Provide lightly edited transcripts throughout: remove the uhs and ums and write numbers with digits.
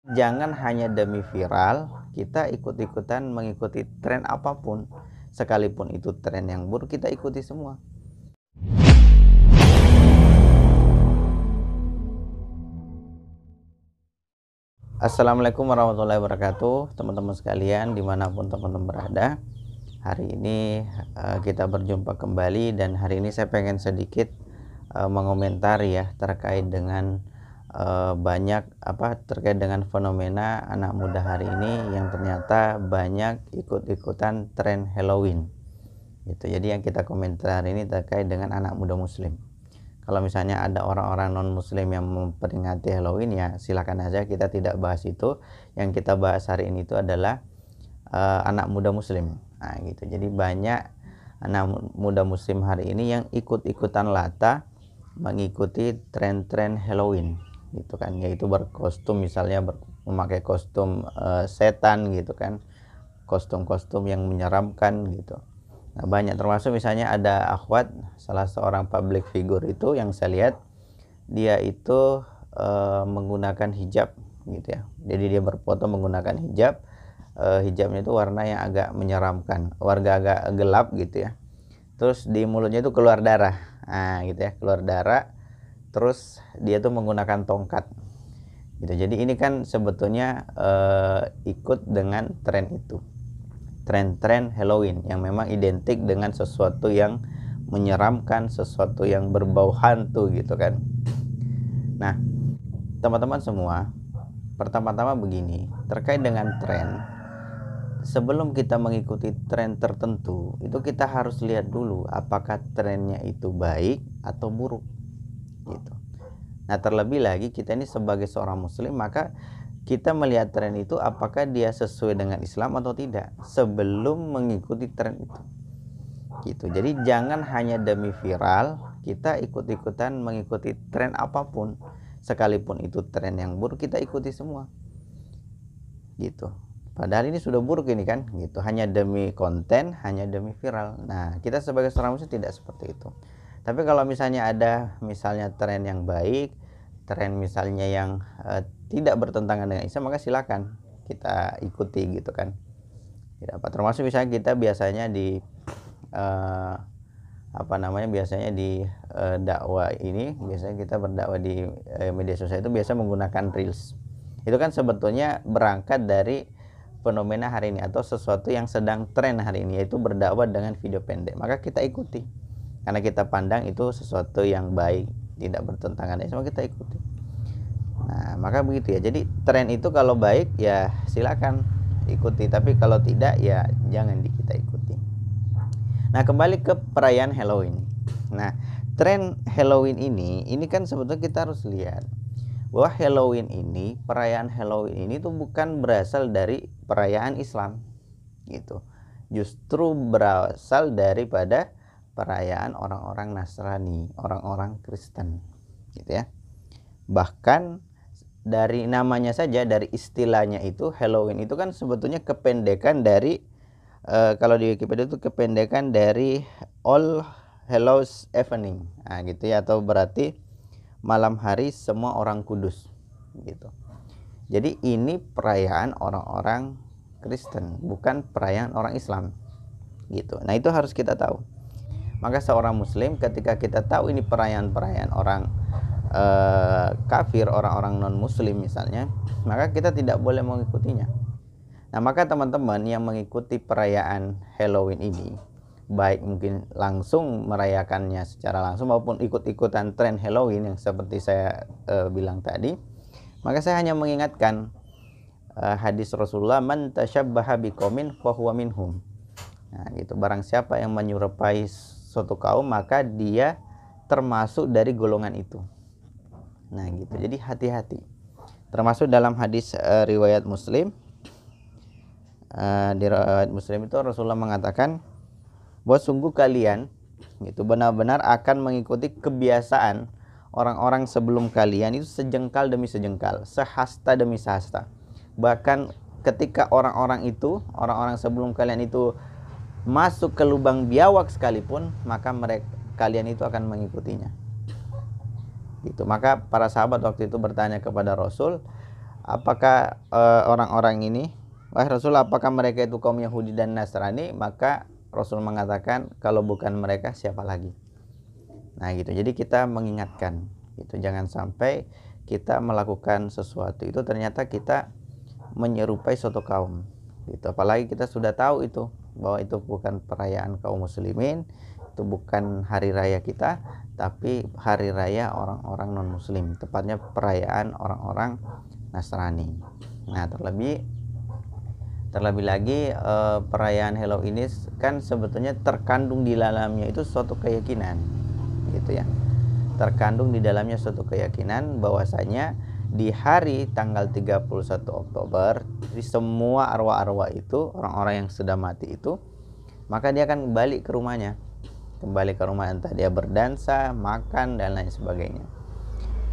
Jangan hanya demi viral kita ikut-ikutan mengikuti tren apapun, sekalipun itu tren yang buruk kita ikuti semua. Assalamualaikum warahmatullahi wabarakatuh, teman-teman sekalian dimanapun teman-teman berada. Hari ini kita berjumpa kembali, dan hari ini saya pengen sedikit mengomentari ya terkait dengan terkait dengan fenomena anak muda hari ini yang ternyata banyak ikut-ikutan tren Halloween gitu. Jadi yang kita komentari ini terkait dengan anak muda muslim. Kalau misalnya ada orang-orang non muslim yang memperingati Halloween, ya silakan aja, kita tidak bahas itu. Yang kita bahas hari ini itu adalah anak muda muslim. Nah gitu. Jadi banyak anak muda muslim hari ini yang ikut-ikutan lata mengikuti tren-tren Halloween gitu kan, yaitu berkostum, misalnya memakai kostum setan gitu kan, kostum-kostum yang menyeramkan gitu. Nah banyak, termasuk misalnya ada akhwat, salah seorang public figure itu yang saya lihat dia itu menggunakan hijab gitu ya. Jadi dia berfoto menggunakan hijab, hijabnya itu warna yang agak menyeramkan, warna agak gelap gitu ya. Terus di mulutnya itu keluar darah, nah gitu ya, keluar darah. Terus dia tuh menggunakan tongkat gitu. Jadi ini kan sebetulnya ikut dengan tren itu, tren-tren Halloween yang memang identik dengan sesuatu yang menyeramkan, sesuatu yang berbau hantu gitu kan. Nah teman-teman semua, pertama-tama begini, terkait dengan tren, sebelum kita mengikuti tren tertentu itu kita harus lihat dulu apakah trennya itu baik atau buruk gitu. Nah terlebih lagi kita ini sebagai seorang muslim, maka kita melihat tren itu apakah dia sesuai dengan Islam atau tidak sebelum mengikuti tren itu gitu. Jadi jangan hanya demi viral kita ikut-ikutan mengikuti tren apapun, sekalipun itu tren yang buruk kita ikuti semua gitu. Padahal ini sudah buruk ini kan gitu, hanya demi konten, hanya demi viral. Nah kita sebagai seorang muslim tidak seperti itu. Tapi kalau misalnya ada misalnya tren yang baik, tren misalnya yang tidak bertentangan dengan Islam, maka silakan kita ikuti gitu kan. Tidak apa, termasuk misalnya kita biasanya di biasanya di dakwah ini, biasanya kita berdakwah di media sosial itu biasa menggunakan reels. Itu kan sebetulnya berangkat dari fenomena hari ini atau sesuatu yang sedang tren hari ini, yaitu berdakwah dengan video pendek. Maka kita ikuti karena kita pandang itu sesuatu yang baik, tidak bertentangan dengan Islam, kita ikuti. Nah maka begitu ya. Jadi tren itu kalau baik ya silakan ikuti, tapi kalau tidak ya jangan kita ikuti. Nah kembali ke perayaan Halloween. Nah tren Halloween ini kan sebetulnya kita harus lihat bahwa Halloween ini, perayaan Halloween ini tuh bukan berasal dari perayaan Islam gitu. Justru berasal daripada perayaan orang-orang Nasrani, orang-orang Kristen gitu ya. Bahkan dari namanya saja, dari istilahnya itu, Halloween itu kan sebetulnya kependekan dari kalau di Wikipedia itu kependekan dari All Hallows Evening, nah gitu ya, atau berarti malam hari semua orang kudus gitu. Jadi ini perayaan orang-orang Kristen, bukan perayaan orang Islam gitu. Nah itu harus kita tahu. Maka seorang muslim ketika kita tahu ini perayaan-perayaan orang kafir, orang-orang non muslim misalnya, maka kita tidak boleh mengikutinya. Nah maka teman-teman yang mengikuti perayaan Halloween ini, baik mungkin langsung merayakannya secara langsung maupun ikut-ikutan tren Halloween yang seperti saya bilang tadi, maka saya hanya mengingatkan hadis Rasulullah, man tasyabbaha biqaumin fahuwa minhum. Nah gitu, barang siapa yang menyerupai suatu kaum maka dia termasuk dari golongan itu. Nah gitu, jadi hati-hati. Termasuk dalam hadis riwayat Muslim, di riwayat Muslim itu Rasulullah mengatakan bahwa sungguh kalian itu benar-benar akan mengikuti kebiasaan orang-orang sebelum kalian itu sejengkal demi sejengkal, sehasta demi sehasta. Bahkan ketika orang-orang sebelum kalian itu masuk ke lubang biawak sekalipun, maka kalian itu akan mengikutinya gitu. Maka para sahabat waktu itu bertanya kepada Rasul, apakah orang-orang ini, wahai Rasul, apakah mereka itu kaum Yahudi dan Nasrani? Maka Rasul mengatakan, kalau bukan mereka siapa lagi? Nah gitu, jadi kita mengingatkan gitu, jangan sampai kita melakukan sesuatu itu ternyata kita menyerupai suatu kaum gitu. Apalagi kita sudah tahu itu bahwa itu bukan perayaan kaum muslimin, itu bukan hari raya kita, tapi hari raya orang-orang non muslim, tepatnya perayaan orang-orang Nasrani. Nah terlebih lagi perayaan Halloween ini kan sebetulnya terkandung di dalamnya itu suatu keyakinan gitu ya, terkandung di dalamnya suatu keyakinan bahwasanya di hari tanggal 31 Oktober di semua arwah-arwah itu, orang-orang yang sudah mati itu, maka dia akan kembali ke rumahnya, kembali ke rumah, entah dia berdansa, makan dan lain sebagainya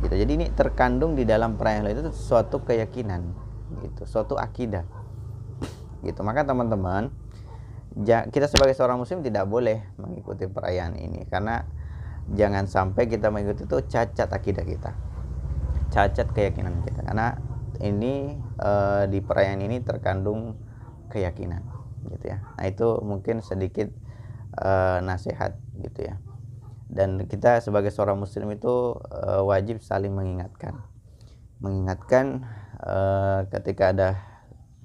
gitu. Jadi ini terkandung di dalam perayaan itu suatu keyakinan gitu, suatu akidah gitu. Maka teman-teman, kita sebagai seorang muslim tidak boleh mengikuti perayaan ini, karena jangan sampai kita mengikuti itu cacat akidah kita, cacat keyakinan kita, karena ini di perayaan ini terkandung keyakinan gitu ya. Nah itu mungkin sedikit nasihat gitu ya. Dan kita sebagai seorang muslim itu wajib saling mengingatkan ketika ada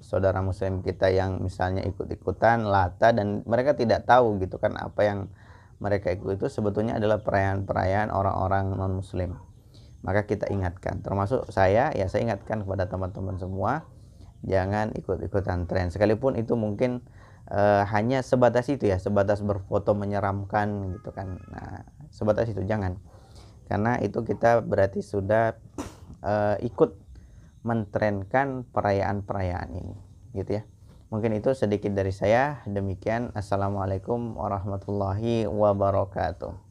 saudara muslim kita yang misalnya ikut-ikutan lata dan mereka tidak tahu gitu kan, apa yang mereka ikut itu sebetulnya adalah perayaan-perayaan orang-orang non muslim. Maka kita ingatkan, termasuk saya ingatkan kepada teman-teman semua, jangan ikut-ikutan tren, sekalipun itu mungkin hanya sebatas itu ya, sebatas berfoto menyeramkan gitu kan. Nah sebatas itu jangan, karena itu kita berarti sudah ikut mentrenkan perayaan-perayaan ini gitu ya. Mungkin itu sedikit dari saya. Demikian, assalamualaikum warahmatullahi wabarakatuh.